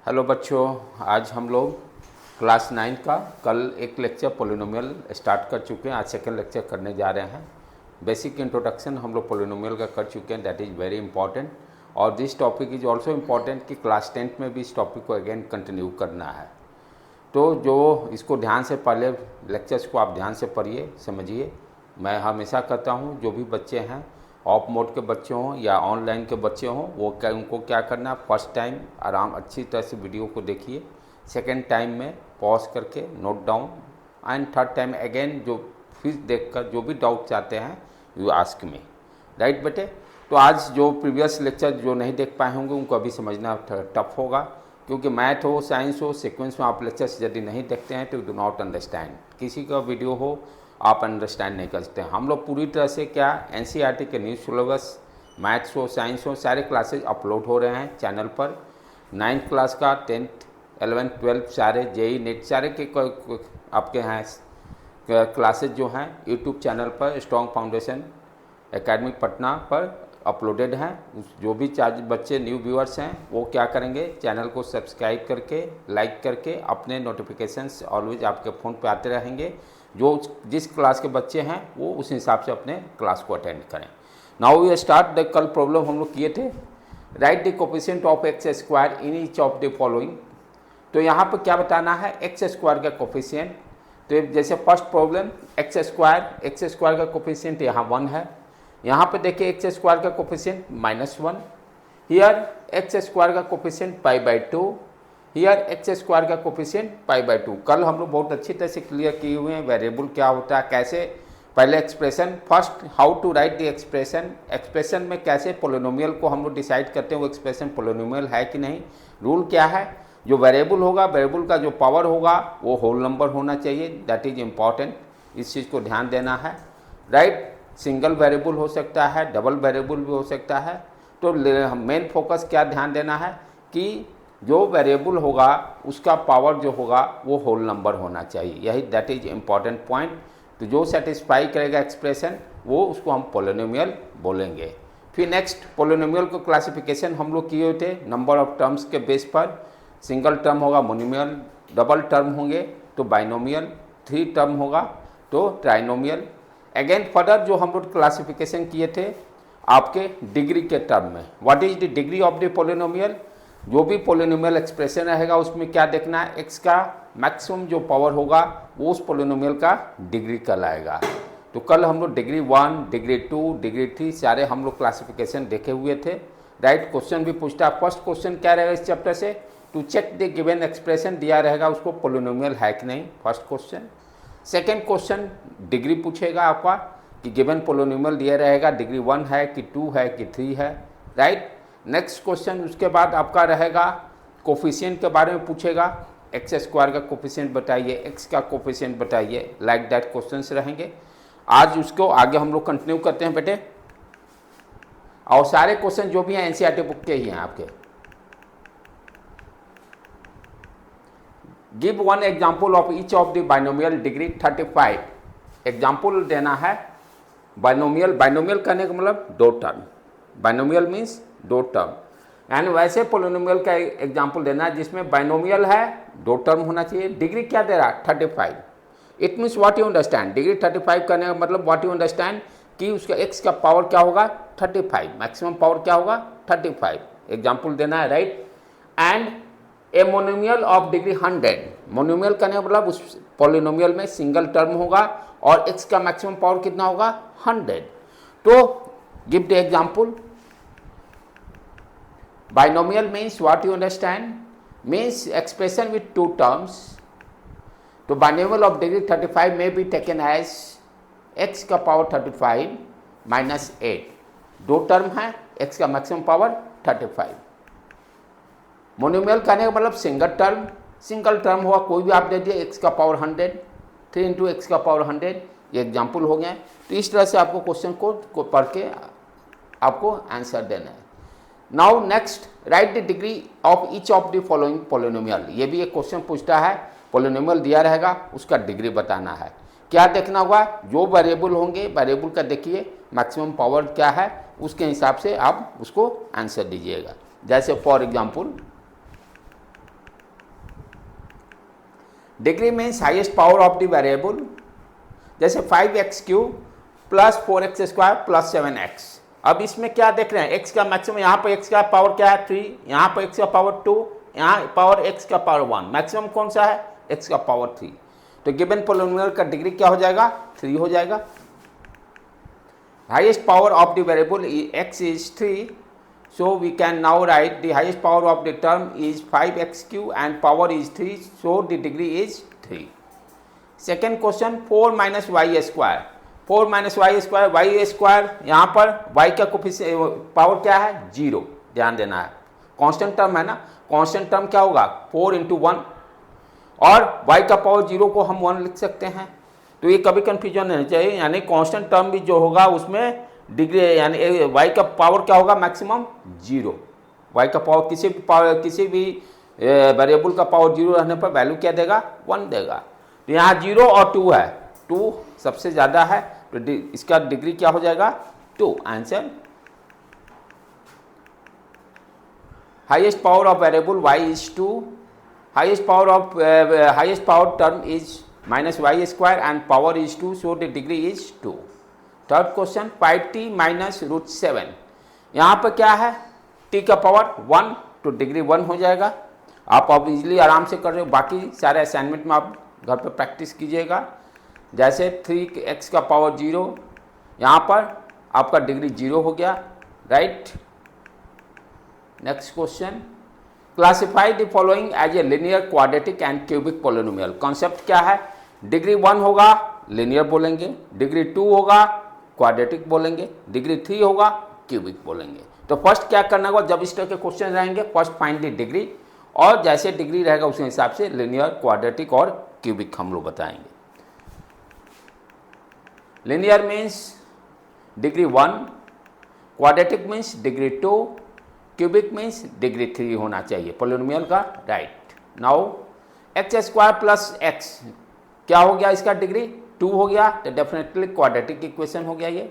Hello बच्चों, आज हम लोग क्लास 9 का कल एक लेक्चर पोलिनोमियल स्टार्ट कर चुके हैं। आज सेकंड लेक्चर करने जा रहे हैं। बेसिक इंट्रोडक्शन हम लोग पोलिनोमियल का कर चुके हैं, दैट इज़ वेरी इंपॉर्टेंट। और this topic is also important कि क्लास 10th में भी इस टॉपिक को अगेन कंटिन्यू करना है। तो जो इसको ध्यान से पहले लेक्चर्स को आप ध्यान से पढ़िए, समझिए। मैं हमेशा कहता हूँ जो भी बच्चे हैं, ऑफ मोड के बच्चे हों या ऑनलाइन के बच्चे हों, वो उनको क्या करना है, फर्स्ट टाइम आराम अच्छी तरह से वीडियो को देखिए, सेकंड टाइम में पॉज करके note down, and third time again जो फिर देखकर जो भी डाउट चाहते हैं यू आस्क मी, राइट बेटे। तो आज जो प्रीवियस लेक्चर जो नहीं देख पाए होंगे उनको अभी समझना टफ होगा, क्योंकि मैथ हो, साइंस हो, सीक्वेंस में आप लेक्चर्स यदि नहीं देखते हैं तो यू डू नॉट अंडरस्टैंड। किसी का वीडियो हो आप अंडरस्टैंड नहीं कर सकते। हम लोग पूरी तरह से क्या एनसीईआरटी के न्यू सिलेबस, मैथ्स हो, साइंस हो, सारे क्लासेज अपलोड हो रहे हैं चैनल पर। 9th क्लास का, 10th, 11th, 12th सारे, जेई नेट सारे के आपके हैं क्लासेज जो हैं यूट्यूब चैनल पर स्ट्रॉन्ग फाउंडेशन एकेडमी पटना पर अपलोडेड हैं। जो भी बच्चे न्यू व्यूअर्स हैं वो क्या करेंगे, चैनल को सब्सक्राइब करके, लाइक करके, अपने नोटिफिकेशंस ऑलवेज आपके फ़ोन पे आते रहेंगे। जो जिस क्लास के बच्चे हैं वो उस हिसाब से अपने क्लास को अटेंड करें। नाउ वी स्टार्ट द कल प्रॉब्लम हम लोग किए थे, right the coefficient of x square in each of the following. तो यहाँ पर क्या बताना है, एक्स स्क्वायर का कोफिशिएंट। तो जैसे फर्स्ट प्रॉब्लम एक्स स्क्वायर का कोफिशिएंट यहाँ 1 है। यहाँ पे देखिए एक्स स्क्वायर का कोफिशिएंट -1, हियर एक्स स्क्वायर का कोफिशिएंट π/2, हियर एक्स स्क्वायर का कोफिशिएंट π/2। कल हम लोग बहुत अच्छी तरह से क्लियर किए हुए हैं वेरिएबल क्या होता है, कैसे पहले expression, first how to write the expression में कैसे पोलिनोमियल को हम लोग डिसाइड करते हैं वो एक्सप्रेशन पोलिनोमियल है कि नहीं। रूल क्या है, जो वेरिएबल होगा, वेरिएबल का जो पावर होगा वो होल नंबर होना चाहिए, दैट इज इम्पॉर्टेंट। इस चीज़ को ध्यान देना है, राइट। सिंगल वेरिएबल हो सकता है, डबल वेरिएबल भी हो सकता है। तो मेन फोकस क्या ध्यान देना है कि जो वेरिएबल होगा उसका पावर जो होगा वो होल नंबर होना चाहिए, यही दैट इज इम्पॉर्टेंट पॉइंट। तो जो सेटिस्फाई करेगा एक्सप्रेशन वो उसको हम पोलिनोमियल बोलेंगे। फिर नेक्स्ट पोलिनोमियल को क्लासिफिकेशन हम लोग किए हुए थे नंबर ऑफ टर्म्स के बेस पर। सिंगल टर्म होगा मोनोमियल, डबल टर्म होंगे तो बाइनोमियल, 3 टर्म होगा तो ट्राइनोमियल। अगेन फर्दर जो हम लोग क्लासिफिकेशन किए थे आपके डिग्री के टर्म में, what is the degree of the polynomial. जो भी पोलिनोमियल एक्सप्रेशन रहेगा उसमें क्या देखना है, एक्स का मैक्सिमम जो पावर होगा वो उस पोलिनोमियल का डिग्री कहलाएगा। तो कल हम लोग डिग्री 1, डिग्री 2, डिग्री 3 सारे हम लोग क्लासिफिकेशन देखे हुए थे, राइट। क्वेश्चन भी पूछता है, फर्स्ट क्वेश्चन क्या रहेगा इस चैप्टर से, to check the given expression दिया रहेगा उसको पोलिनोमियल है कि नहीं, first question. Second question degree पूछेगा आपका कि गिवन पोलिनोमियल दिया रहेगा डिग्री 1 है कि 2 है कि 3 है, राइट। नेक्स्ट क्वेश्चन उसके बाद आपका रहेगा कोफिशिएंट के बारे में पूछेगा, एक्स स्क्वायर का कोफिशिएंट बताइए, एक्स का कोफिशिएंट बताइए, लाइक दैट क्वेश्चंस रहेंगे। आज उसको आगे हम लोग कंटिन्यू करते हैं बेटे। और सारे क्वेश्चन जो भी हैं एनसीईआरटी बुक के ही हैं आपके। Give one example of each of the binomial degree 35। Example देना है बाइनोमियल। बाइनोमियल करने का मतलब 2 term, binomial means 2 term. And वैसे पोलिनोमियल का एग्जाम्पल देना है जिसमें बाइनोमियल है, 2 टर्म होना चाहिए। डिग्री क्या दे रहा है, 35। It means what you understand, degree 35 करने का मतलब व्हाट यू अंडरस्टैंड कि उसका एक्स का पावर क्या होगा 35, मैक्सिमम पावर क्या होगा 35। एग्जाम्पल देना है, right. And a monomial of degree 100। Monomial करने का मतलब उस पोलिनोमियल में सिंगल टर्म होगा और एक्स का मैक्सिमम पावर कितना होगा 100। तो give the example. Binomial means what you understand, means expression with 2 terms. तो binomial of degree 35 may be taken as x का पावर 35 माइनस 8, 2 टर्म है, x का मैक्सिमम पावर 35। मोनोमियल कहने का मतलब सिंगल टर्म हुआ, कोई भी आप दे दिए, x का पावर 100, 3 इंटू एक्स का पावर 100, ये एग्जाम्पल हो गया। तो इस तरह से आपको क्वेश्चन को पढ़ के आपको आंसर देना है। Now next, right the degree of each of the following polynomial. ये भी एक क्वेश्चन पूछता है, पोलिनोमियल दिया रहेगा उसका डिग्री बताना है। क्या देखना होगा, जो वेरिएबल होंगे वेरिएबल का देखिए मैक्सिमम पावर क्या है, उसके हिसाब से आप उसको आंसर दीजिएगा। जैसे for example degree means highest power of the variable, जैसे 5x³ plus 4x² plus 7x। अब इसमें क्या देख रहे हैं, x का मैक्सिमम, यहाँ पर x का पावर क्या है 3, यहाँ पर x का पावर 2, यहाँ पावर x का पावर 1, मैक्सिमम कौन सा है x का पावर 3। तो गिवन पोलिनोमियल का डिग्री क्या हो जाएगा 3 हो जाएगा। Highest power of the variable x is 3, so we can now write the highest power of the term is 5x³ and power is 3, so the degree is 3. Second question 4 minus y², 4 minus y², y² यहाँ पर y का coefficient power क्या है 0, ध्यान देना है, constant term है ना, कांस्टेंट टर्म क्या होगा 4 × 1 और y का पावर 0 को हम 1 लिख सकते हैं। तो ये कभी कंफ्यूजन नहीं चाहिए, यानी कांस्टेंट टर्म भी जो होगा उसमें डिग्री यानी y का पावर क्या होगा मैक्सिमम 0, y का पावर किसी भी वेरिएबल का पावर 0 रहने पर वैल्यू क्या देगा 1 देगा। तो यहाँ 0 और 2 है, 2 सबसे ज़्यादा है, तो इसका डिग्री क्या हो जाएगा 2, answer. Highest power of variable y is 2, highest power term is -y² and power is 2, so the degree is 2. Third question 5t minus √7, यहाँ पर क्या है t का पावर 1, तो डिग्री 1 हो जाएगा। आप अब इजीली आराम से कर रहे हो, बाकी सारे असाइनमेंट में आप घर पे प्रैक्टिस कीजिएगा। जैसे 3x का पावर 0, यहाँ पर आपका डिग्री 0 हो गया, right. Next question classify the following as a linear, quadratic and cubic polynomial. Concept क्या है, डिग्री 1 होगा लिनियर बोलेंगे, डिग्री 2 होगा क्वाड्रेटिक बोलेंगे, डिग्री 3 होगा क्यूबिक बोलेंगे। तो फर्स्ट क्या करना होगा, जब इस तरह के क्वेश्चन रहेंगे फर्स्ट फाइंड द डिग्री, और जैसे डिग्री रहेगा उस हिसाब से लिनियर, क्वाड्रेटिक और क्यूबिक हम लोग बताएंगे। Linear means degree 1, quadratic means degree 2, cubic means degree 3 होना चाहिए पोलिनोमियल का, right. Now x² plus x क्या हो गया, इसका डिग्री 2 हो गया, तो डेफिनेटली क्वाड्रेटिक इक्वेशन हो गया ये।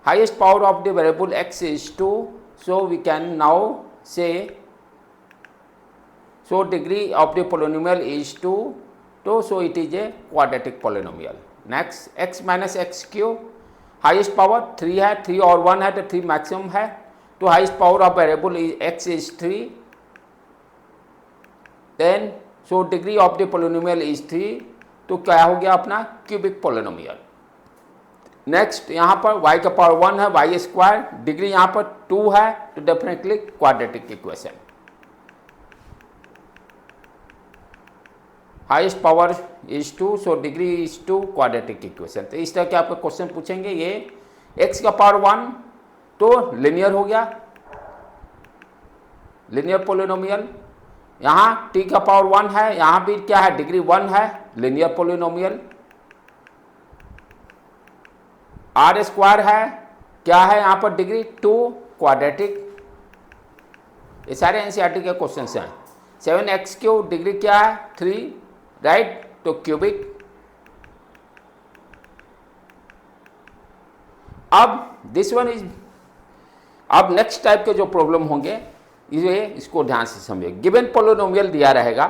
Highest power of the variable x is 2, so we can now say so degree of the polynomial is 2, तो so it is a quadratic polynomial. Next x minus x³, highest power 3 है, 3 और 1 है तो 3 maximum है, तो highest power of variable x is 3, then so degree of the polynomial is 3, तो क्या हो गया अपना क्यूबिक पोलिनोमियल। नेक्स्ट यहाँ पर y का पावर 1 है, y², डिग्री यहाँ पर 2 है, तो definitely quadratic equation. Highest power is 2, so degree is 2, quadratic equation. तो इस तरह के आपको क्वेश्चन पूछेंगे। ये x का पावर 1 तो लिनियर हो गया, लिनियर पोलिनोमियल। यहाँ t का पावर 1 है, यहाँ भी क्या है डिग्री 1 है, लिनियर पोलिनोमियल। r² है, क्या है यहाँ पर डिग्री 2, क्वाड्रेटिक। ये सारे एनसीईआरटी के क्वेश्चंस हैं। 7x³ डिग्री क्या है 3, राइट, तो क्यूबिक। अब दिस वन इज, अब नेक्स्ट टाइप के जो प्रॉब्लम होंगे ये इसको ध्यान से समझिए। गिवन पोलिनोमियल दिया रहेगा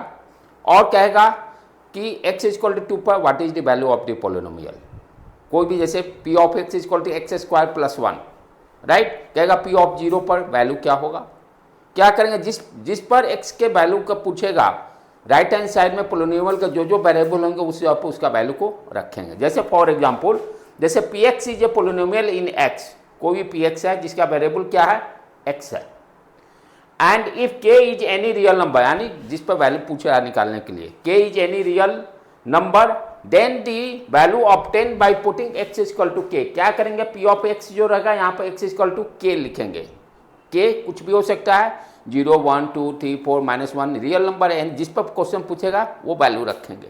और कहेगा कि x = 2 पर what is the value of the polynomial. कोई भी जैसे p of x = x² + 1, right, कहेगा p ऑफ 0 पर वैल्यू क्या होगा। क्या करेंगे, जिस पर x के वैल्यू का पूछेगा राइट हैंड साइड में पोलिनोमियल का जो जो वेरिएबल होंगे उसका वैल्यू को रखेंगे। जैसे फॉर एग्जांपल, जैसे px is a polynomial in x, कोई भी px है जिसका वेरिएबल क्या है x है, and if k is any real number, यानी जिस पर वैल्यू पूछा है निकालने के लिए k is any real number, then the value obtain by putting x = k। क्या करेंगे, p ऑफ x जो रहेगा यहाँ पर x = k लिखेंगे। k कुछ भी हो सकता है, 0, 1, 2, 3, 4, -1 रियल नंबर है, जिस पर क्वेश्चन पूछेगा वो वैल्यू रखेंगे।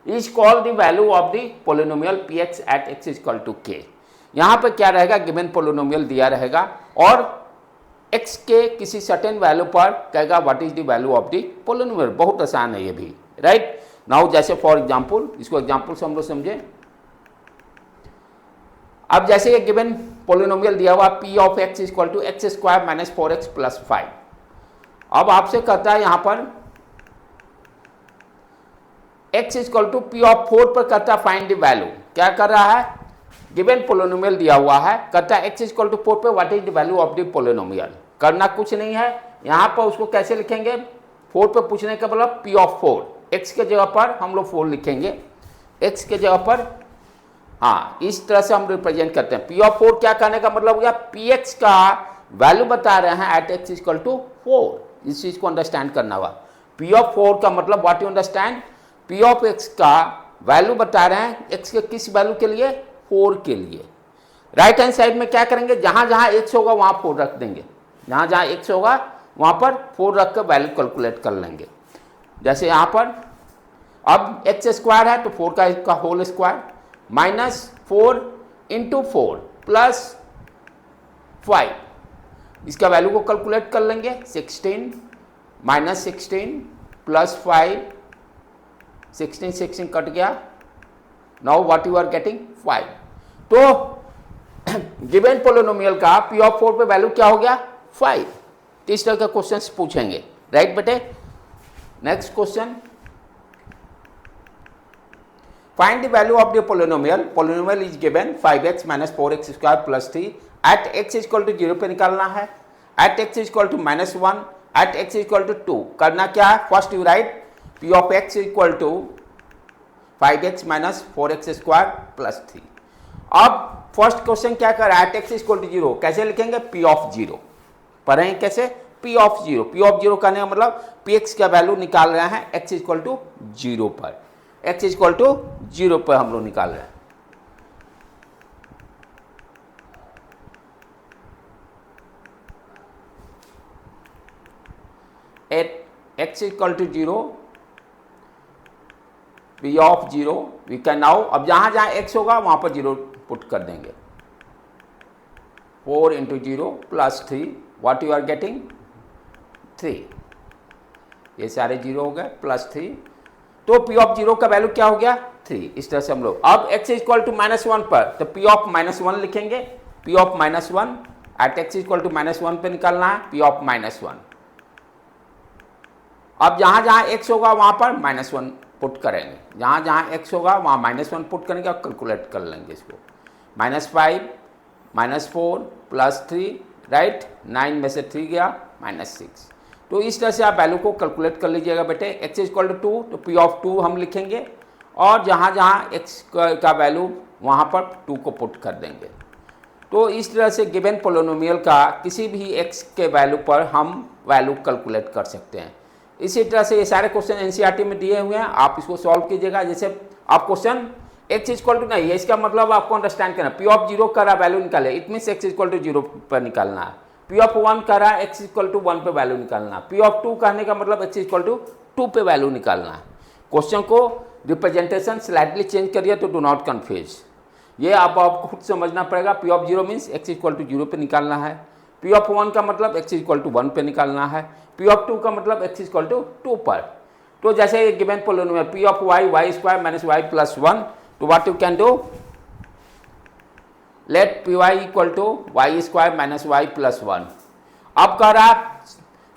Is call the value of the polynomial px at x = k। यहाँ पर क्या रहेगा, गिवन पोलिनोमियल दिया रहेगा और x के किसी सर्टेन वैल्यू पर कहेगा what is the value of the polynomial. बहुत आसान है ये भी, राइट। नाउ जैसे फॉर एग्जांपल, इसको एग्जांपल से हम लोग समझे। अब जैसे ये गिवन पोलिनोमियल दिया हुआ p of x = x² - 4x + 5। अब आपसे कहता है यहाँ पर x equal to P of 4 पर करता फाइंड द वैल्यू। क्या कर रहा है, गिवन पोलिनोमियल दिया हुआ है, कहता है x इक्वल टू 4 पे what is the value of the polynomial. करना कुछ नहीं है, यहाँ पर उसको कैसे लिखेंगे, 4 पे पूछने का मतलब p ऑफ 4, x के जगह पर हम लोग 4 लिखेंगे, x के जगह पर, हाँ इस तरह से हम रिप्रेजेंट करते हैं। p ऑफ 4 क्या करने का मतलब हो गया, px का वैल्यू बता रहे हैं एट x इक्वल टू 4, इस चीज को अंडरस्टैंड करना होगा। p ऑफ 4 का मतलब what you understand, p of x का वैल्यू बता रहे हैं x के किस वैल्यू के लिए, 4 के लिए। राइट हैंड साइड में क्या करेंगे, जहां जहां x होगा वहां 4 रख देंगे, जहां जहां x होगा वहां पर 4 रख कर वैल्यू कैलकुलेट कर लेंगे। जैसे यहां पर अब x स्क्वायर है तो 4 का whole square minus 4 into 4 plus 5, इसका वैल्यू को कैलकुलेट कर लेंगे, 16 माइनस 16 प्लस 5, 16 कट गया, now what you are getting 5। तो गिवन पोलिनोमियल का p ऑफ 4 पे वैल्यू क्या हो गया, 5। इस तरह के क्वेश्चंस पूछेंगे, राइट बेटे। Next question, find the value of the polynomial, polynomial is given 5x minus 4x square plus 3 at x equal to 0 पे निकालना है, at x equal to -1, at x equal to 2। करना क्या है, first you write p of x equal to 5x minus 4x square plus 3। अब first question क्या कर रहा है, एट x इक्वल टू 0 कैसे लिखेंगे, p ऑफ 0 पढ़ेंगे कैसे, p ऑफ 0, p ऑफ 0 करने का मतलब px का वैल्यू निकाल रहे हैं x इक्वल टू 0 पर, x इक्वल टू 0 पर हम लोग निकाल रहे हैं। At x equal to 0, p of 0 we can now, अब जहां जहां x होगा वहां पर 0 पुट कर देंगे, 4 into 0 plus 3, what you are getting 3, ये सारे 0 हो गए प्लस 3, तो p ऑफ 0 का वैल्यू क्या हो गया 3। इस तरह से हम लोग अब x इक्वल टू -1 पर तो p ऑफ -1 लिखेंगे, p of -1 at x equal to -1 पे निकालना है, p ऑफ -1। अब जहां जहां x होगा वहां पर -1 पुट करेंगे, जहां जहां x होगा वहां -1 पुट करेंगे और कैलकुलेट कर लेंगे इसको, -5 -4 प्लस 3, राइट, 9 में से 3 गया -6। तो इस तरह से आप वैल्यू को कैलकुलेट कर लीजिएगा बेटे। x इक्वल टू 2 तो p ऑफ 2 हम लिखेंगे और जहाँ जहाँ x का वैल्यू वहाँ पर 2 को पुट कर देंगे। तो इस तरह से गिवन पोलिनोमियल का किसी भी x के वैल्यू पर हम वैल्यू कैलकुलेट कर सकते हैं। इसी तरह से ये सारे क्वेश्चन एनसीईआरटी में दिए हुए हैं, आप इसको सॉल्व कीजिएगा। जैसे आप क्वेश्चन x इक्वल टू नहीं है, इसका मतलब आपको अंडरस्टैंड करना, p ऑफ 0 का रहा वैल्यू निकाले, it means x equal to 0 पर निकालना है। p ऑफ 1 का रहा x इक्वल टू 1 पे वैल्यू निकालना है। p ऑफ 2 कहने का मतलब x इक्वल टू 2 पे वैल्यू निकालना है। क्वेश्चन को रिप्रेजेंटेशन स्लाइटली चेंज करिए तो डू नॉट कन्फ्यूज, ये आपको खुद समझना पड़ेगा। p of 0 means x equal to 0 पे निकालना है, p ऑफ 1 का मतलब x इक्वल टू 1 पे निकालना है, p ऑफ 2 का मतलब x इक्वल टू 2 पर। तो जैसे given polynomial p of y square minus y plus 1, तो what you can do, let P Y equal to Y square minus Y plus 1। अब कह रहा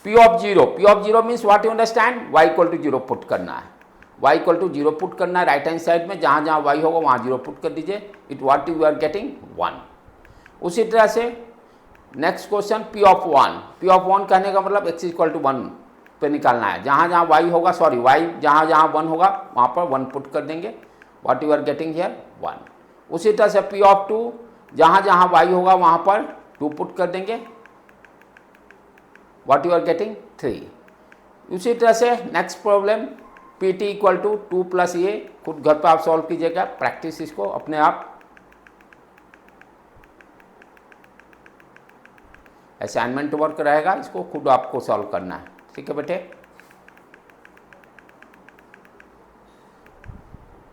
p of 0 means what you understand, y equal to 0 put करना है, y equal to 0 put करना है। Right hand side में जहाँ जहाँ y होगा वहाँ 0 पुट कर दीजिए, it what you are getting 1। उसी तरह से नेक्स्ट क्वेश्चन p ऑफ 1 कहने का मतलब x इक्वल टू 1 पे निकालना है, जहाँ जहाँ y होगा, सॉरी y जहाँ जहाँ 1 होगा वहाँ पर 1 पुट कर देंगे, what you are getting here 1। उसी तरह से p ऑफ 2 जहाँ जहाँ y होगा वहाँ पर 2 पुट कर देंगे, व्हाट यू आर गेटिंग 3। उसी तरह से next problem P T equal to 2 plus ये, खुद घर पर आप सॉल्व कीजिएगा, प्रैक्टिस इसको अपने आप, असाइनमेंट वर्क रहेगा, इसको खुद आपको सॉल्व करना है, ठीक है बेटे।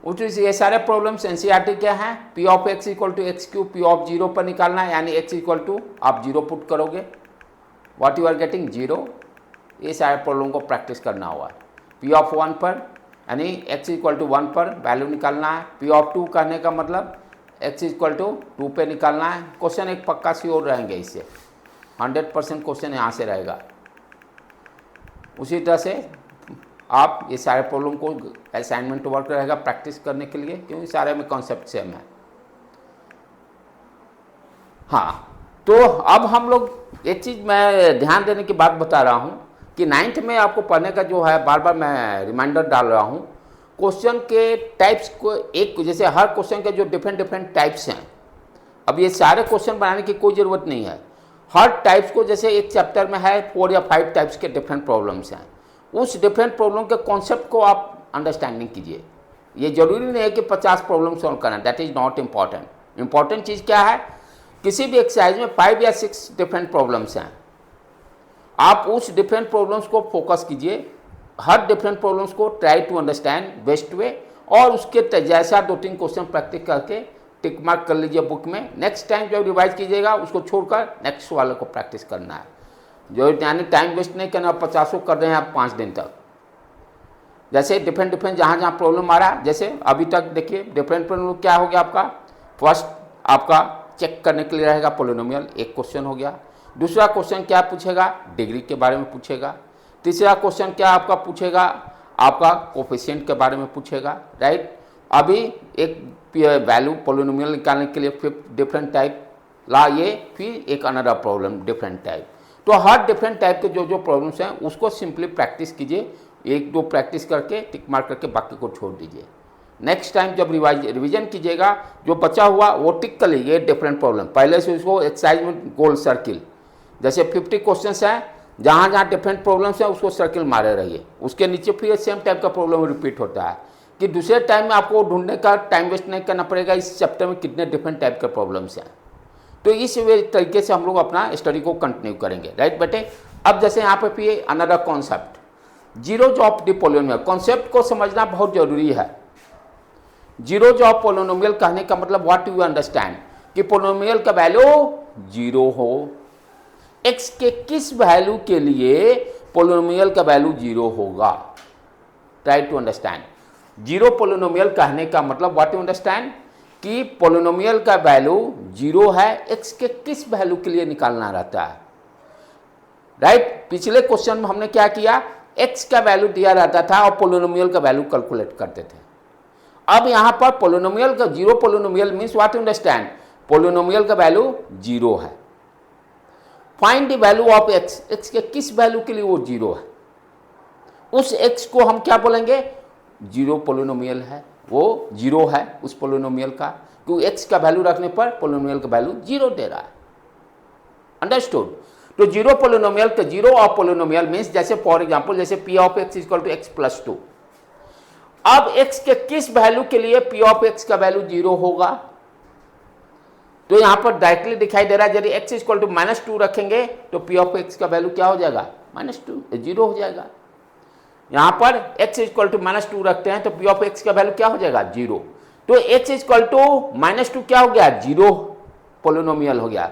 ये सारे प्रॉब्लम्स एनसीईआरटी क्या हैं, p of x equal to x cube p of 0 पर निकालना है, यानी x इक्वल टू आप 0 पुट करोगे, व्हाट यू आर गेटिंग 0। ये सारे प्रॉब्लम को प्रैक्टिस करना हुआ है। p ऑफ 1 पर यानी x इक्वल टू 1 पर वैल्यू निकालना है, p ऑफ 2 कहने का मतलब x इक्वल टू 2 पे निकालना है। क्वेश्चन एक पक्का श्योर रहेंगे, इससे 100% क्वेश्चन यहाँ से रहेगा। उसी तरह से आप ये सारे प्रॉब्लम को असाइनमेंट वर्क रहेगा प्रैक्टिस करने के लिए, क्योंकि सारे में कॉन्सेप्ट सेम है। हाँ, तो अब हम लोग एक चीज़ मैं ध्यान देने की बात बता रहा हूँ कि 9th में आपको पढ़ने का जो है, बार बार मैं रिमाइंडर डाल रहा हूँ, क्वेश्चन के टाइप्स को एक, जैसे हर क्वेश्चन के जो डिफरेंट टाइप्स हैं, अब ये सारे क्वेश्चन बनाने की कोई ज़रूरत नहीं है। हर टाइप्स को, जैसे एक चैप्टर में है 4 या 5 टाइप्स के डिफरेंट प्रॉब्लम्स हैं, उस डिफरेंट प्रॉब्लम के कॉन्सेप्ट को आप अंडरस्टैंडिंग कीजिए। ये जरूरी नहीं है कि 50 प्रॉब्लम सॉल्व करना, that is not important. Important चीज़ क्या है, किसी भी एक्सरसाइज में 5 या 6 डिफरेंट प्रॉब्लम्स हैं, आप उस डिफरेंट प्रॉब्लम्स को फोकस कीजिए, हर डिफरेंट प्रॉब्लम्स को try to understand best way, और उसके जैसा 2-3 क्वेश्चन प्रैक्टिस करके टिक मार्क कर लीजिए बुक में। नेक्स्ट टाइम जब रिवाइज कीजिएगा उसको छोड़कर नेक्स्ट वाले को प्रैक्टिस करना है। जो यानी टाइम वेस्ट नहीं करना, 50 कर रहे हैं आप 5 दिन तक। जैसे डिफरेंट जहाँ जहाँ प्रॉब्लम आ रहा है, जैसे अभी तक देखिए डिफरेंट प्रॉब्लम क्या हो गया आपका, फर्स्ट आपका चेक करने के लिए रहेगा पोलिनोमियल, एक क्वेश्चन हो गया। दूसरा क्वेश्चन क्या पूछेगा, डिग्री के बारे में पूछेगा। तीसरा क्वेश्चन क्या आपका पूछेगा, आपका कोफिशिएंट के बारे में पूछेगा, राइट। अभी एक वैल्यू पोलिनोमियल निकालने के लिए 5 डिफरेंट टाइप ला ये, फिर एक अनदर प्रॉब्लम डिफरेंट टाइप। तो हर डिफरेंट टाइप के जो प्रॉब्लम्स हैं उसको सिंपली प्रैक्टिस कीजिए, 1-2 प्रैक्टिस करके टिक मार्क करके बाकी को छोड़ दीजिए। नेक्स्ट टाइम जब रिवीजन कीजिएगा, जो बचा हुआ वो टिक कर लीजिए डिफरेंट प्रॉब्लम, पहले से उसको एक्सरसाइज में गोल सर्किल, जैसे 50 क्वेश्चंस हैं, जहाँ जहाँ डिफरेंट प्रॉब्लम्स हैं उसको सर्किल मारे रहिए। उसके नीचे फिर सेम टाइप का प्रॉब्लम रिपीट होता है, कि दूसरे टाइम में आपको ढूंढने का टाइम वेस्ट नहीं करना पड़ेगा इस चैप्टर में कितने डिफरेंट टाइप के प्रॉब्लम्स हैं। तो इस तरीके से हम लोग अपना स्टडी को कंटिन्यू करेंगे, राइट बेटे। अब जैसे यहाँ पे फिर another concept, zeros of the polynomial, concept को समझना बहुत जरूरी है। जीरोज ऑफ पोलिनोमियल कहने का मतलब व्हाट यू अंडरस्टैंड, कि पोलिनोमियल का वैल्यू 0 हो। x के किस वैल्यू के लिए पोलिनोमियल का वैल्यू 0 होगा, try to understand. Zero polynomial कहने का मतलब व्हाट यू अंडरस्टैंड, कि पोलिनोमियल का वैल्यू 0 है, x के किस वैल्यू के लिए निकालना रहता है, राइट। पिछले क्वेश्चन में हमने क्या किया, x का वैल्यू दिया रहता था और पोलिनोमियल का वैल्यू कैलकुलेट करते थे। अब यहाँ पर पोलिनोमियल का zero polynomial means what you understand, polynomial का वैल्यू 0 है। Find the value of x, x के किस वैल्यू के लिए वो 0 है, उस x को हम क्या बोलेंगे, जीरो पोलिनोमियल है, वो 0 है उस पोलिनोमियल का, क्योंकि x का वैल्यू रखने पर पोलिनोमियल का वैल्यू 0 दे रहा है, अंडरस्टूड। तो जीरो पोलिनोमियल का जीरो ऑफ पोलिनोमियल मीन्स, जैसे फॉर एग्जांपल जैसे p of x equal to x plus 2। अब x के किस वैल्यू के लिए p ऑफ x का वैल्यू 0 होगा, तो यहां पर डायरेक्टली दिखाई दे रहा है, यदि x इक्वल टू -2 रखेंगे तो p ऑफ x का वैल्यू क्या हो जाएगा, -2, 0 हो जाएगा। यहां पर x इक्वल टू -2 रखते हैं तो p ऑफ x का वैल्यू क्या हो जाएगा, 0। तो x इक्वल टू -2 क्या हो गया, 0 पोलिनोमियल हो गया,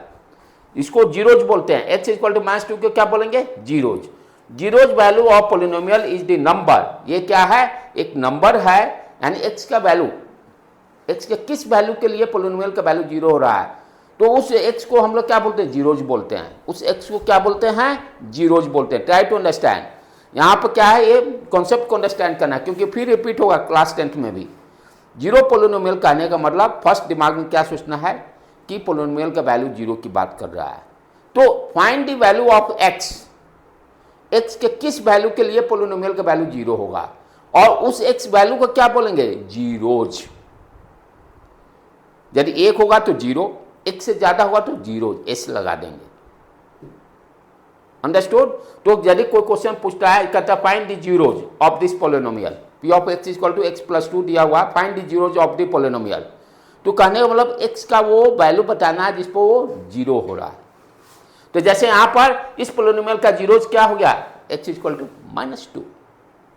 इसको जीरोज बोलते हैं। x इक्वल टू -2 को क्या बोलेंगे, zeros. Zeros value of polynomial is the number, ये क्या है, एक नंबर है, यानी x का वैल्यू, x के किस वैल्यू के लिए पोलिनोमियल का वैल्यू 0 हो रहा है, तो उस x को हम लोग क्या बोलते हैं, जीरोज बोलते हैं। उस x को क्या बोलते हैं, जीरोज बोलते हैं। ट्राई टू अंडरस्टैंड, यहाँ पर क्या है, ये कॉन्सेप्ट को अंडरस्टैंड करना है, क्योंकि फिर रिपीट होगा क्लास 10th में भी। जीरो पोलिनोमियल कहने का मतलब फर्स्ट दिमाग में क्या सोचना है, कि पोलिनोमियल का वैल्यू 0 की बात कर रहा है। तो find the value of x, x के किस वैल्यू के लिए पोलिनोमियल का वैल्यू 0 होगा, और उस x वैल्यू को क्या बोलेंगे, जीरोज। यदि 1 होगा तो 0, 1 से ज्यादा होगा तो 0, s लगा देंगे, अंडरस्टूड। तो यदि कोई क्वेश्चन पूछता है, कहता find the zeros of this polynomial, p of x equal to x plus 2 दिया हुआ, find the zeros of the polynomial, तो कहने का मतलब x का वो वैल्यू बताना है जिस पर वो 0 हो रहा है। तो जैसे यहां पर इस पोलिनोमियल का जीरोज क्या हो गया, x equal to -2,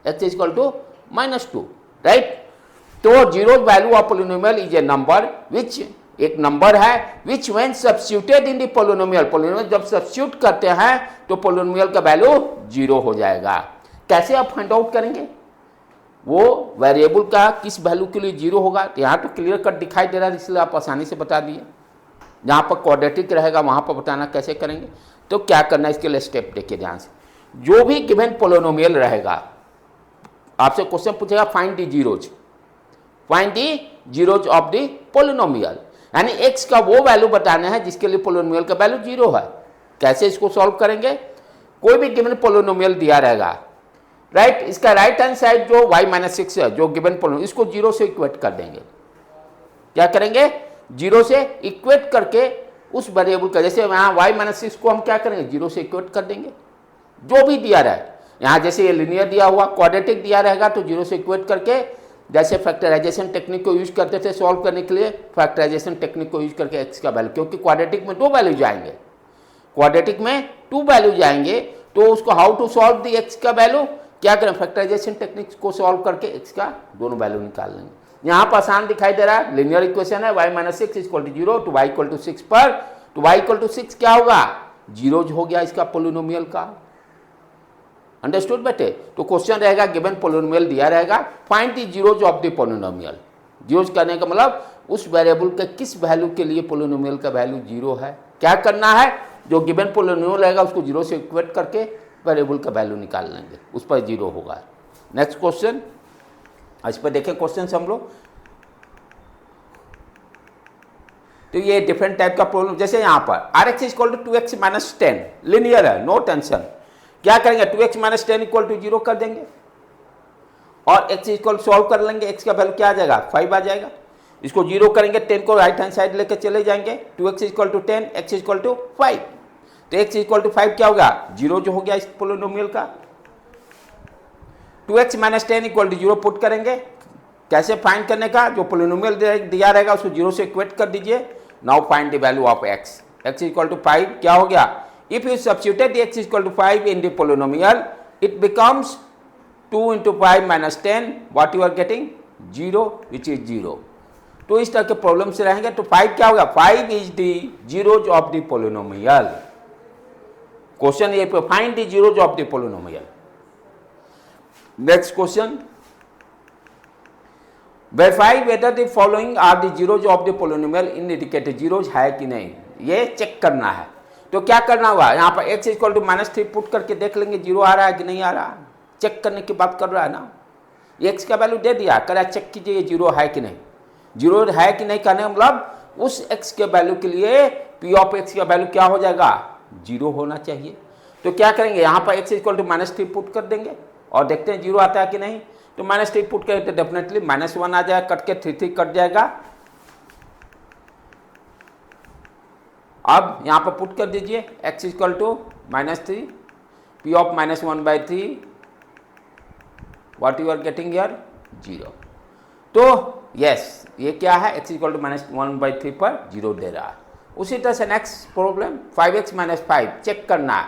x equal to -2, right. तो zeros value of polynomial is a number which, एक नंबर है, which when substituted in the polynomial, polynomial जब सब्स्टिट्यूट करते हैं तो पोलिनोमियल का वैल्यू 0 हो जाएगा। कैसे आप फाइंड आउट करेंगे, वो वेरिएबल का किस वैल्यू के लिए 0 होगा, तो यहाँ तो क्लियर कट दिखाई दे रहा है, इसलिए आप आसानी से बता दिए। जहाँ पर क्वाड्रेटिक रहेगा वहाँ पर बताना कैसे करेंगे, तो क्या करना है इसके लिए स्टेप देखिए ध्यान से। जो भी गिवन पोलिनोमियल रहेगा, आपसे क्वेश्चन पूछेगा find the zeros, find the zeros of the polynomial, यानी x का वो वैल्यू बताना है जिसके लिए पोलिनोमियल का वैल्यू 0 है। कैसे इसको सॉल्व करेंगे? कोई भी गिवन पोलिनोमियल दिया रहेगा, राइट, इसका राइट हैंड साइड जो y-6 है, जो गिवन पोलिनोमियल, इसको 0 से इक्वेट कर देंगे। क्या करेंगे? 0 से इक्वेट करके उस वेरिएबल का, जैसे यहाँ y-6 को हम क्या करेंगे? 0 से इक्वेट कर देंगे। जो भी दिया रहा है, यहाँ जैसे ये लिनियर दिया हुआ, क्वाड्रेटिक दिया रहेगा तो 0 से इक्वेट करके, जैसे फैक्टराइजेशन टेक्निक को यूज करते थे सॉल्व करने के लिए, फैक्टराइजेशन टेक्निक को यूज करके x का वैल्यू, क्योंकि क्वाड्रेटिक में 2 वैल्यू जाएंगे, क्वाड्रेटिक में 2 वैल्यू जाएंगे, तो उसको how to solve the x का वैल्यू, क्या करें? फैक्टराइजेशन टेक्निक को सॉल्व करके x का दोनों वैल्यू निकाल लेंगे। यहाँ पर आसान दिखाई दे रहा है, लिनियर इक्वेशन है y-6 = 0 टू y = 6 पर, तो y = 6 क्या होगा? 0 हो गया इसका पोलिनोमियल का। अंडरस्टूड बेटे? तो क्वेश्चन रहेगा गिवन पोलिनोमियल दिया रहेगा, find the zeros of the polynomial. Zeros करने का मतलब उस वेरिएबल के किस वैल्यू के लिए पोलिनोमियल का वैल्यू 0 है। क्या करना है? जो गिवन पोलिनोमियल रहेगा उसको 0 से इक्वेट करके वेरिएबल का वैल्यू निकाल लेंगे, उस पर 0 होगा। नेक्स्ट क्वेश्चन, इस पर देखें क्वेश्चन हम लोग। तो ये डिफरेंट टाइप का प्रॉब्लम, जैसे यहाँ पर Rx = 2x - 10, लिनियर है, नो टेंशन। क्या करेंगे? 2x - 10 = 0 कर देंगे और x इक्वल सॉल्व कर लेंगे, x का वैल्यू क्या आ जाएगा? 5 आ जाएगा। इसको 0 करेंगे, 10 को राइट हैंड साइड लेके चले जाएंगे, 2x = 10, x = 5, तो x = 5 क्या होगा? 0 जो हो गया इस पोलिनोमियल का। 2x - 10 = 0 पुट करेंगे। कैसे फाइंड करने का? जो पोलिनोमियल दिया रहेगा उसको 0 से इक्वेट कर दीजिए। Now find the value of x, x = 5 क्या हो गया? If you substitute the x = 5 in the polynomial, it becomes 2 × 5 - 10, what you are getting? 0, which is 0. तो इस तरह के प्रॉब्लम से रहेंगे। तो 5 क्या होगा? 5 is the zeros of the polynomial. Question ये पे find the zeros of the polynomial. Next question, verify whether the following are the zeros of the polynomial in indicated zeros है कि नहीं, ये चेक करना है। तो क्या करना होगा? यहाँ पर x = -3 पुट करके देख लेंगे 0 आ रहा है कि नहीं आ रहा। चेक करने की बात कर रहा है ना, x का वैल्यू दे दिया, करा चेक कीजिए 0 है कि नहीं। 0 है कि नहीं करने का मतलब उस x के वैल्यू के लिए p ऑफ x का वैल्यू क्या हो जाएगा? 0 होना चाहिए। तो क्या करेंगे? यहाँ पर x = -3 पुट कर देंगे और देखते हैं 0 आता है कि नहीं। तो -3 पुट करें तो डेफिनेटली -1 आ जाएगा, कट के 3 कट जाएगा। अब यहाँ पर पुट कर दीजिए x = -3, p of -1/3, what you are getting here? 0। तो यस, ये क्या है? x = -1/3 पर 0 दे रहा है। उसी तरह से नेक्स्ट प्रॉब्लम 5x - 5 चेक करना है।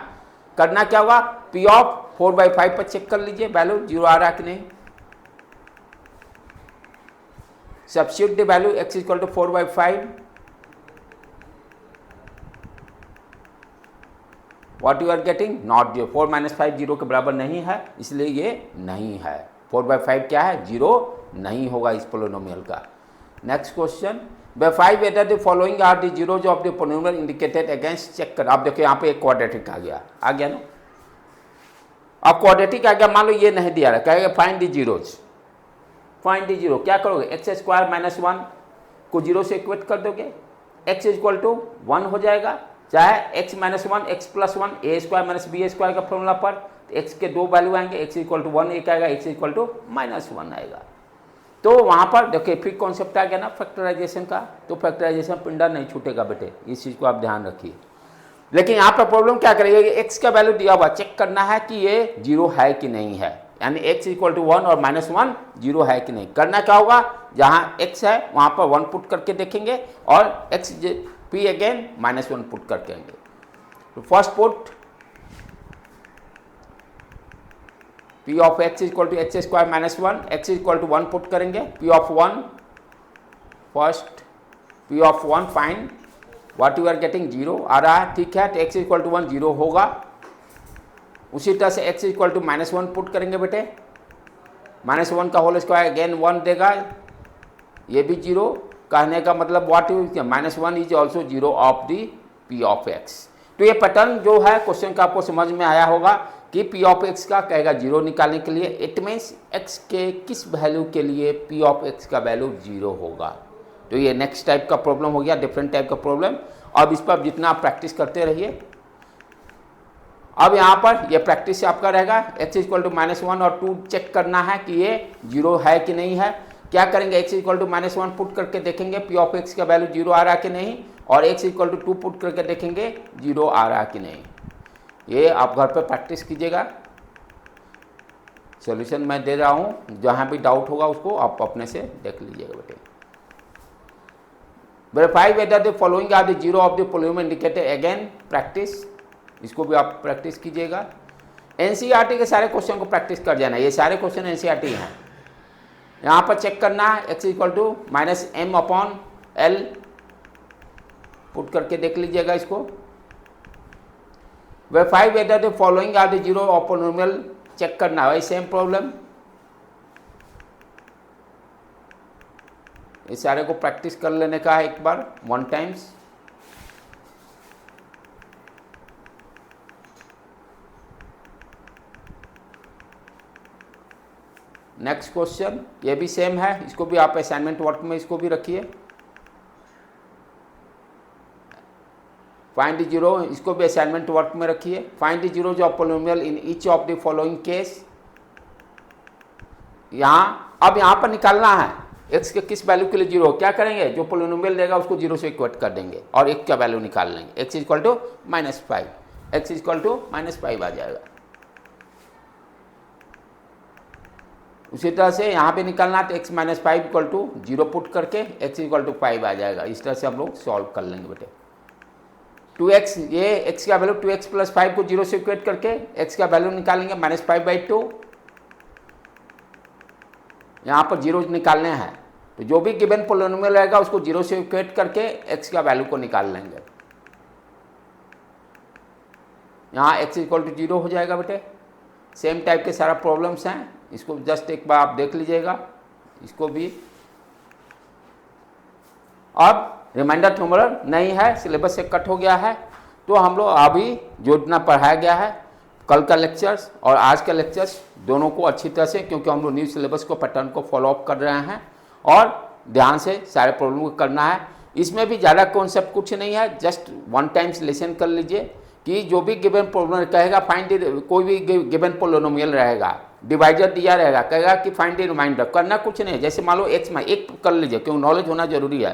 करना क्या होगा? p of 4/5 पर चेक कर लीजिए वैल्यू 0 आ रहा है कि नहीं। Substitute the value x = 4/5, what you are getting? Not 0। 4 - 5 0 के बराबर नहीं है, इसलिए ये नहीं है। 4/5 क्या है? 0 नहीं होगा इस पोलिनोमियल का। Next question, verify whether the following are the zeros of the polynomial indicated against, check कर। आप देखो यहाँ पे एक क्वाड्रेटिक आ गया ना। अब क्वाड्रेटिक आ गया, मान लो ये नहीं दिया रहा, कहेगा find the zeros, find the zero. क्या करोगे? x² - 1 को 0 से इक्वेट कर दोगे, x = 1 हो जाएगा, चाहे x - 1 x + 1 a² - b² का फॉर्मूला पर x के 2 वैल्यू आएंगे, x = 1 एक आएगा, x = -1 आएगा। तो वहाँ पर देखिए फिर कॉन्सेप्ट आ गया ना फैक्टराइजेशन का, तो फैक्टराइजेशन पिंडा नहीं छूटेगा बेटे, इस चीज़ को आप ध्यान रखिए। लेकिन यहाँ पर प्रॉब्लम क्या करेगी? x का वैल्यू दिया हुआ, चेक करना है कि ये 0 है कि नहीं है, यानी x = 1 और -1 0 है कि नहीं। करना क्या होगा? जहाँ x है वहाँ पर 1 पुट करके देखेंगे और x p अगेन -1 पुट करके आएंगे। तो first put p of x = x² - 1, x = 1 put करेंगे, p of 1 first, p of 1 find, what you are getting? 0 आ रहा है, ठीक है। तो x = 1 0 होगा। उसी तरह से x = -1 पुट करेंगे बेटे, -1 का होल स्क्वायर अगेन 1 देगा, ये भी 0। कहने का मतलब what you, -1 is also 0 of the p of x। तो ये पैटर्न जो है क्वेश्चन का आपको समझ में आया होगा कि पी ऑफ एक्स का कहेगा 0 निकालने के लिए। इट मीन्स एक्स के किस वैल्यू के लिए पी ऑफ एक्स का वैल्यू 0 होगा। तो ये नेक्स्ट टाइप का प्रॉब्लम हो गया, डिफरेंट टाइप का प्रॉब्लम। अब इस पर जितना आप प्रैक्टिस करते रहिए। अब यहाँ पर ये प्रैक्टिस आपका रहेगा, x इक्वल टू -1 और 2 चेक करना है कि ये 0 है कि नहीं है। क्या करेंगे, x इक्वल टू -1 पुट करके देखेंगे पी ऑफ एक्स का वैल्यू 0 आ रहा है कि नहीं, और x इक्वल टू 2 पुट करके देखेंगे 0 आ रहा है कि नहीं। ये आप घर पर प्रैक्टिस कीजिएगा। सॉल्यूशन मैं दे रहा हूँ, जहाँ भी डाउट होगा उसको आप अपने से देख लीजिएगा बेटे। Verify whether the following are the 0 of the polynomial indicator, again practice, इसको भी आप प्रैक्टिस कीजिएगा। एनसीईआरटी के सारे क्वेश्चन को प्रैक्टिस कर जाना, ये सारे क्वेश्चन एनसीईआरटी हैं। यहाँ पर चेक करना है x equal to -m/l put करके देख लीजिएगा इसको। Verify whether the following are the 0 of polynomial, check करना है, सेम प्रॉब्लम। इस सारे को प्रैक्टिस कर लेने का है एक बार, 1 टाइम्स। नेक्स्ट क्वेश्चन ये भी सेम है, इसको भी आप असाइनमेंट वर्क में इसको भी रखिए। फाइंड द 0, इसको भी असाइनमेंट वर्क में रखिए। Find the 0 of polynomial in each of the following case. अब यहाँ पर निकालना है x के किस वैल्यू के लिए 0। क्या करेंगे, जो पोलिनोमियल देगा उसको 0 से इक्वेट कर देंगे और एक का वैल्यू निकाल लेंगे। x equal to -5, x equal to -5 आ जाएगा। उसी तरह से यहाँ पे निकालना तो x -5 इक्वल टू 0 पुट करके x इक्वल टू 5 आ जाएगा। इस तरह से हम लोग सॉल्व कर लेंगे बेटे। 2x, ये x का वैल्यू 2x + 5 को 0 से इक्वेट करके x का वैल्यू निकालेंगे -5/2। यहाँ पर 0 निकालने हैं, तो जो भी गिवन पोलिनोमियल रहेगा उसको 0 से इक्वेट करके x का वैल्यू को निकाल लेंगे। यहाँ x इक्वल टू 0 हो जाएगा बेटे। सेम टाइप के सारा प्रॉब्लम्स हैं, इसको जस्ट एक बार आप देख लीजिएगा इसको भी। अब रिमाइंडर ट्यूमरल नहीं है, सिलेबस से कट हो गया है, तो हम लोग अभी जो इतना पढ़ाया गया है कल का लेक्चर्स और आज का लेक्चर्स दोनों को अच्छी तरह से, क्योंकि हम लोग न्यू सिलेबस को पैटर्न को फॉलो अप कर रहे हैं और ध्यान से सारे प्रॉब्लम को करना है। इसमें भी ज़्यादा कॉन्सेप्ट कुछ नहीं है, जस्ट 1 टाइम्स लेसन कर लीजिए कि जो भी गिवन प्रॉब्लम कहेगा फाइंड, कोई भी गिवन पोलिनोमियल रहेगा, डिवाइजर दिया रहेगा, कहेगा कि फाइंड द रिमाइंडर, करना कुछ नहीं है। जैसे मान लो x में एक कर लीजिए, क्योंकि नॉलेज होना जरूरी है।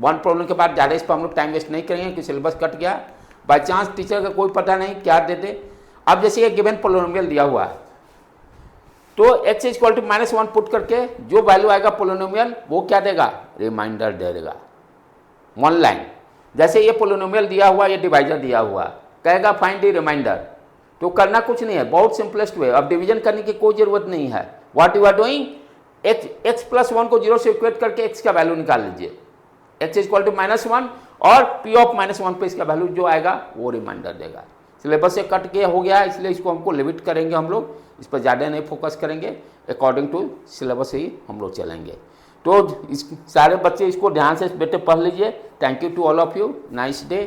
1 प्रॉब्लम के बाद ज़्यादा इस पर हम लोग टाइम वेस्ट नहीं करेंगे क्योंकि सिलेबस कट गया। बाई चांस टीचर का कोई पता नहीं क्या दे दे। अब जैसे ये गिवन पोलिनोमियल दिया हुआ है, तो x इक्वल टू -1 पुट करके जो वैल्यू आएगा पोलिनोमियल वो क्या देगा, रिमाइंडर दे देगा। 1 लाइन, जैसे ये पोलिनोमियल दिया हुआ, ये डिवाइजर दिया हुआ, कहेगा फाइंड द रिमाइंडर, तो करना कुछ नहीं है, बहुत सिंपलेस्ट वे। अब डिवीजन करने की कोई जरूरत नहीं है। What you are doing, x + 1 को 0 से इक्वेट करके x का वैल्यू निकाल लीजिए। x इक्वल टू -1 और p ऑफ -1 पे इसका वैल्यू जो आएगा वो रिमाइंडर देगा। सिलेबस से कट के हो गया है, इसलिए इसको हमको लिमिट करेंगे, हम लोग इस पर ज़्यादा नहीं फोकस करेंगे, अकॉर्डिंग टू सिलेबस ही हम लोग चलेंगे। तो इस सारे बच्चे इसको ध्यान से बेटे पढ़ लीजिए। Thank you to all of you, nice day.